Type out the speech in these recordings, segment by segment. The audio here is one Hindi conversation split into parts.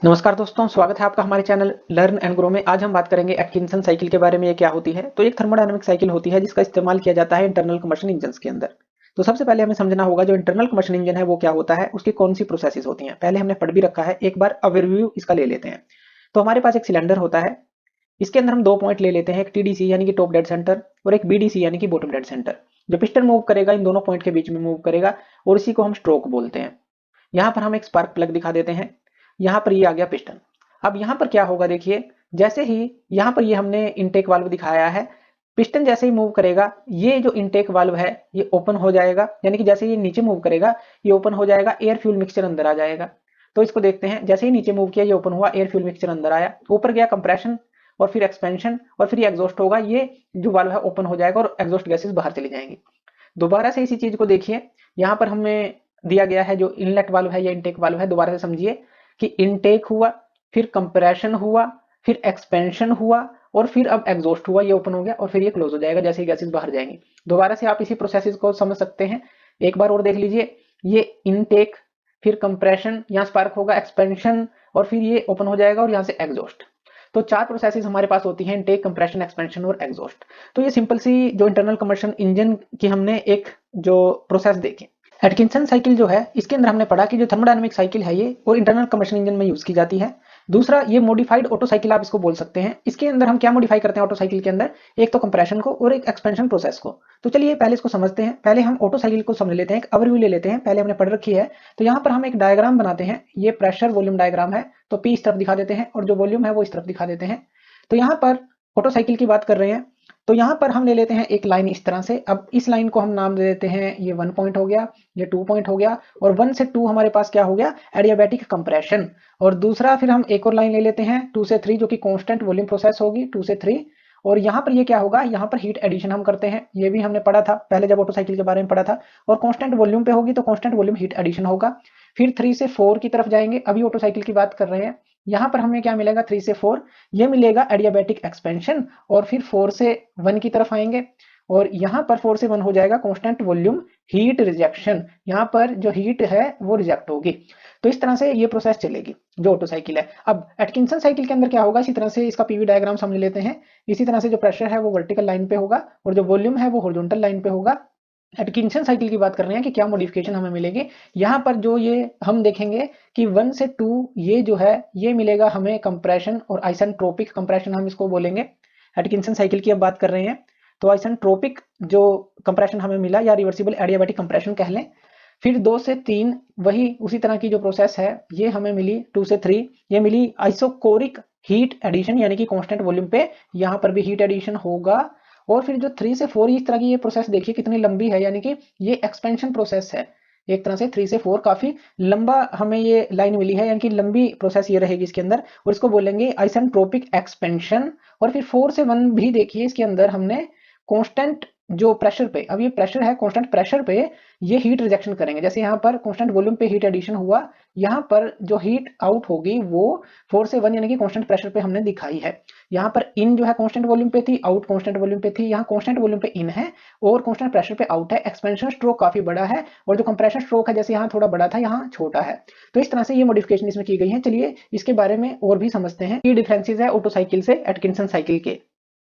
नमस्कार दोस्तों, स्वागत है आपका हमारे चैनल लर्न एंड ग्रो में। आज हम बात करेंगे एटकिंसन साइकिल के बारे में। ये क्या होती है? तो एक थर्मोडायनामिक साइकिल होती है जिसका इस्तेमाल किया जाता है इंटरनल कम्बशन इंजन के अंदर। तो सबसे पहले हमें समझना होगा जो इंटरनल कम्बशन इंजन है वो क्या होता है, उसकी कौन सी प्रोसेसेस होती हैं। पहले हमने पढ़ भी रखा है, एक बार ओवरव्यू इसका ले लेते हैं। तो हमारे पास एक सिलेंडर होता है, इसके अंदर हम दो पॉइंट ले लेते हैं, एक टीडीसी यानी कि टॉप डेड सेंटर और एक बीडीसी यानी कि बॉटम डेड सेंटर। जो पिस्टन मूव करेगा इन दोनों पॉइंट के बीच में मूव करेगा और इसी को हम स्ट्रोक बोलते हैं। यहाँ पर हम एक स्पार्क प्लग दिखा देते हैं। यहाँ पर ये आ गया पिस्टन। अब यहाँ पर क्या होगा देखिए, जैसे ही यहाँ पर ये हमने इनटेक वाल्व दिखाया है, पिस्टन जैसे ही मूव करेगा ये जो इनटेक वाल्व है ये ओपन हो जाएगा, यानी कि जैसे ये नीचे मूव करेगा ये ओपन हो जाएगा, एयर फ्यूल मिक्सचर अंदर आ जाएगा। तो इसको देखते हैं, जैसे ही नीचे मूव किया ये ओपन हुआ, एयर फ्यूल मिक्सचर अंदर आया, ऊपर गया कंप्रेशन और फिर एक्सपेंशन और फिर ये एग्जॉस्ट होगा, ये जो वाल्व है ओपन हो जाएगा और एग्जॉस्ट गैसेस बाहर चली जाएंगी। दोबारा से इसी चीज को देखिए, यहाँ पर हमें दिया गया है जो इनलेट वाल्व है या इनटेक वाल्व है। दोबारा से समझिए कि इनटेक हुआ, फिर कंप्रेशन हुआ, फिर एक्सपेंशन हुआ और फिर अब एग्जॉस्ट हुआ, ये ओपन हो गया और फिर ये क्लोज हो जाएगा जैसे ही गैसेस बाहर जाएंगी। दोबारा से आप इसी प्रोसेस को समझ सकते हैं, एक बार और देख लीजिए। ये इनटेक, फिर कंप्रेशन, यहाँ स्पार्क होगा, एक्सपेंशन और फिर ये ओपन हो जाएगा और यहाँ से एग्जॉस्ट। तो चार प्रोसेसेस हमारे पास होती हैं, इनटेक, कंप्रेशन, एक्सपेंशन और एग्जॉस्ट। तो ये सिंपल सी जो इंटरनल कंबशन इंजन की हमने एक जो प्रोसेस देखी। एटकिंसन साइकिल जो है इसके अंदर हमने पढ़ा कि जो थर्मोडायनामिक साइकिल है ये और इंटरनल कंबशन इंजन में यूज की जाती है। दूसरा ये मॉडिफाइड ऑटो साइकिल आप इसको बोल सकते हैं। इसके अंदर हम क्या मॉडिफाई करते हैं ऑटो साइकिल के अंदर, एक तो कंप्रेशन को और एक एक्सपेंशन प्रोसेस को। तो चलिए पहले इसको समझते हैं। पहले हम ऑटो साइकिल को समझ लेते हैं, एक ओवरव्यू ले लेते हैं, पहले हमने पढ़ रखी है। तो यहाँ पर हम एक डायग्राम बनाते हैं, ये प्रेशर वॉल्यूम डायग्राम है। तो पी इस तरफ दिखा देते हैं और जो वॉल्यूम है वो इस तरफ दिखा देते हैं। तो यहाँ पर ऑटो साइकिल की बात कर रहे हैं, तो यहाँ पर हम ले लेते हैं एक लाइन इस तरह से। अब इस लाइन को हम नाम दे देते हैं, ये 1 पॉइंट हो गया, ये 2 पॉइंट हो गया और 1 से 2 हमारे पास क्या हो गया, एडियाबैटिक कंप्रेशन। और दूसरा फिर हम एक और लाइन ले लेते हैं 2 से 3 जो कि कांस्टेंट वॉल्यूम प्रोसेस होगी 2 से 3। और यहाँ पर ये क्या होगा, यहाँ पर हीट एडिशन हम करते हैं, ये भी हमने पढ़ा था पहले जब ऑटो साइकिल के बारे में पढ़ा था। और कांस्टेंट वॉल्यूम पे होगी तो कांस्टेंट वॉल्यूम हीट एडिशन होगा। फिर 3 से 4 की तरफ जाएंगे, अभी ऑटो साइकिल की बात कर रहे हैं। यहाँ पर हमें क्या मिलेगा, 3 से 4 ये मिलेगा एडियाबैटिक एक्सपेंशन। और फिर 4 से 1 की तरफ आएंगे और यहाँ पर 4 से 1 हो जाएगा कांस्टेंट वॉल्यूम हीट रिजेक्शन, यहाँ पर जो हीट है वो रिजेक्ट होगी। तो इस तरह से ये प्रोसेस चलेगी जो ऑटो साइकिल है। अब एटकिंसन साइकिल के अंदर क्या होगा, इसी तरह से इसका पीवी डायग्राम समझ लेते हैं। इसी तरह से जो प्रेशर है वो वर्टिकल लाइन पे होगा और जो वॉल्यूम है वो हॉरिजॉन्टल लाइन पे होगा। एटकिंसन साइकिल की बात कर रहे हैं कि क्या मॉडिफिकेशन हमें मिलेगी। यहाँ पर जो ये हम देखेंगे कि 1 से 2 ये जो है ये मिलेगा हमें कंप्रेशन और आइसेंट्रोपिक कंप्रेशन हम इसको बोलेंगे। एटकिंसन साइकिल की अब बात कर रहे हैं, तो आइसेंट्रोपिक जो कंप्रेशन हमें मिला या रिवर्सिबल एडियाबैटिक कंप्रेशन कह लें। फिर 2 से 3 वही उसी तरह की जो प्रोसेस है ये हमें मिली। 2 से 3 ये मिली आइसोकोरिक हीट एडिशन, यानी कि कांस्टेंट वॉल्यूम पे यहाँ पर भी हीट एडिशन होगा। और फिर जो 3 से 4 इस तरह की ये प्रोसेस देखिए कितनी लंबी है, यानी कि ये एक्सपेंशन प्रोसेस है। एक तरह से 3 से 4 काफी लंबा हमें ये लाइन मिली है, यानी कि लंबी प्रोसेस ये रहेगी इसके अंदर और इसको बोलेंगे आइसेंट्रोपिक एक्सपेंशन। और फिर 4 से 1 भी देखिए, इसके अंदर हमने कांस्टेंट जो प्रेशर पे, अब ये प्रेशर है कांस्टेंट प्रेशर पे ये हीट रिजेक्शन करेंगे। जैसे यहाँ पर कांस्टेंट वॉल्यूम पे हीट एडिशन हुआ, यहाँ पर जो हीट आउट होगी वो 4 से 1 यानी कि कांस्टेंट प्रेशर पे हमने दिखाई है। यहाँ पर इन जो है कांस्टेंट वॉल्यूम पे थी, आउट कांस्टेंट वॉल्यूम पे थी, यहाँ कांस्टेंट वॉल्यूम पे इन है और कांस्टेंट प्रेशर पे आउट है। एक्सपेंशन स्ट्रोक काफी बड़ा है और जो कंप्रेशन स्ट्रोक है जैसे यहाँ थोड़ा बड़ा था यहाँ छोटा है। तो इस तरह से ये मॉडिफिकेशन इसमें की गई है। चलिए इसके बारे में और भी समझते हैं की डिफरेंसेस है ऑटो साइकिल से एटकिंसन साइकिल के।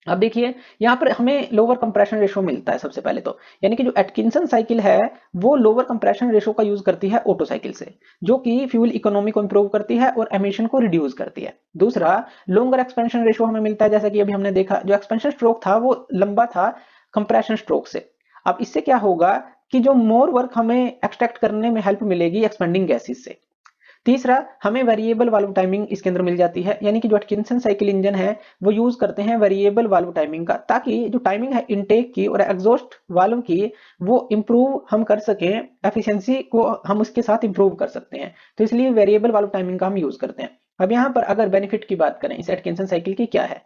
अब देखिए यहाँ पर हमें लोअर कंप्रेशन रेशो मिलता है सबसे पहले तो, यानी कि जो एटकिंसन साइकिल है वो लोअर कंप्रेशन रेशो का यूज करती है ऑटो साइकिल से, जो कि फ्यूल इकोनॉमी को इंप्रूव करती है और एमिशन को रिड्यूस करती है। दूसरा लोंगर एक्सपेंशन रेशो हमें मिलता है, जैसा कि अभी हमने देखा जो एक्सपेंशन स्ट्रोक था वो लंबा था कंप्रेशन स्ट्रोक से। अब इससे क्या होगा कि जो मोर वर्क हमें एक्सट्रैक्ट करने में हेल्प मिलेगी एक्सपेंडिंग गैसेस से। तीसरा हमें वेरिएबल वाल्व टाइमिंग इसके अंदर मिल जाती है, यानी कि जो एटकिंसन साइकिल इंजन है वो यूज करते हैं वेरिएबल वाल्व टाइमिंग का, ताकि जो टाइमिंग है इनटेक की और एग्जॉस्ट वाल्व की वो इंप्रूव हम कर सकें, एफिशिएंसी को हम उसके साथ इंप्रूव कर सकते हैं। तो इसलिए वेरिएबल वाल्व टाइमिंग का हम यूज करते हैं। अब यहाँ पर अगर बेनिफिट की बात करें इस एटकिंसन साइकिल की क्या है,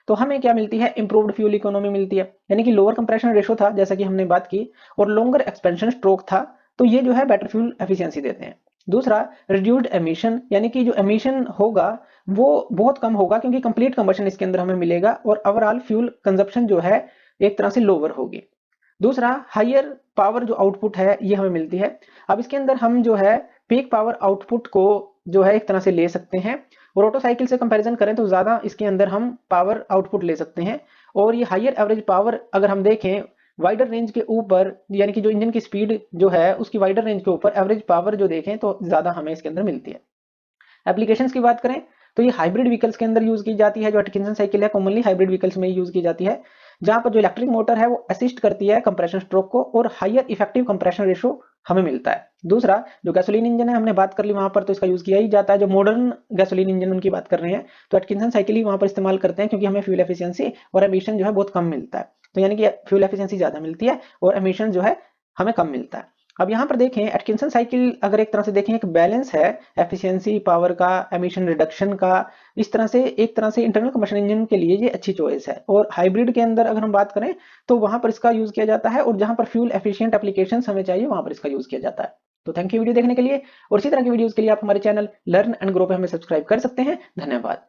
तो हमें क्या मिलती है, इंप्रूव्ड फ्यूल इकोनॉमी मिलती है, यानी कि लोअर कंप्रेशन रेशो था जैसा कि हमने बात की और लॉन्गर एक्सपेंशन स्ट्रोक था, तो ये जो है बेटर फ्यूल एफिशिएंसी देते हैं। दूसरा रिड्यूस्ड एमिशन, यानी कि जो एमिशन होगा वो बहुत कम होगा क्योंकि कंप्लीट कंबशन इसके अंदर हमें मिलेगा और ओवरऑल फ्यूल कंजप्शन जो है एक तरह से लोअर होगी। दूसरा हायर पावर जो आउटपुट है ये हमें मिलती है। अब इसके अंदर हम जो है पीक पावर आउटपुट को जो है एक तरह से ले सकते हैं। और ऑटो साइकिल से कंपैरिजन करें तो ज़्यादा इसके अंदर हम पावर आउटपुट ले सकते हैं। और ये हायर एवरेज पावर अगर हम देखें वाइडर रेंज के ऊपर, यानी कि जो इंजन की स्पीड जो है उसकी वाइडर रेंज के ऊपर एवरेज पावर जो देखें तो ज़्यादा हमें इसके अंदर मिलती है। एप्लीकेशंस की बात करें तो ये हाइब्रिड व्हीकल्स के अंदर यूज की जाती है। जो एटकिंसन साइकिल है कॉमनली हाइब्रिड व्हीकल्स में यूज की जाती है, जहां पर जो इलेक्ट्रिक मोटर है वो असिस्ट करती है कंप्रेशन स्ट्रोक को और हायर इफेक्टिव कंप्रेशन रेशो हमें मिलता है। दूसरा जो गैसोलीन इंजन है हमने बात कर ली वहां पर, तो इसका यूज किया ही जाता है। जो मॉडर्न गैसोलीन इंजन उनकी बात कर रहे हैं तो एटकिंसन साइकिल ही वहां पर इस्तेमाल करते हैं, क्योंकि हमें फ्यूल एफिशिएंसी और एमिशन जो है बहुत कम मिलता है। तो यानी कि फ्यूल एफिशिएंसी ज्यादा मिलती है और एमिशन जो है हमें कम मिलता है। अब यहाँ पर देखें एटकिंसन साइकिल अगर एक तरह से देखें एक बैलेंस है एफिशिएंसी पावर का, एमिशन रिडक्शन का। इस तरह से एक तरह से इंटरनल कंबशन इंजन के लिए ये अच्छी चॉइस है। और हाइब्रिड के अंदर अगर हम बात करें तो वहां पर इसका यूज किया जाता है, और जहां पर फ्यूल एफिशिएंट एप्लीकेशन हमें चाहिए वहां पर इसका यूज किया जाता है। तो थैंक यू वीडियो देखने के लिए, और इसी तरह की वीडियोस के लिए आप हमारे चैनल लर्न एंड ग्रो पे हमें सब्सक्राइब कर सकते हैं। धन्यवाद।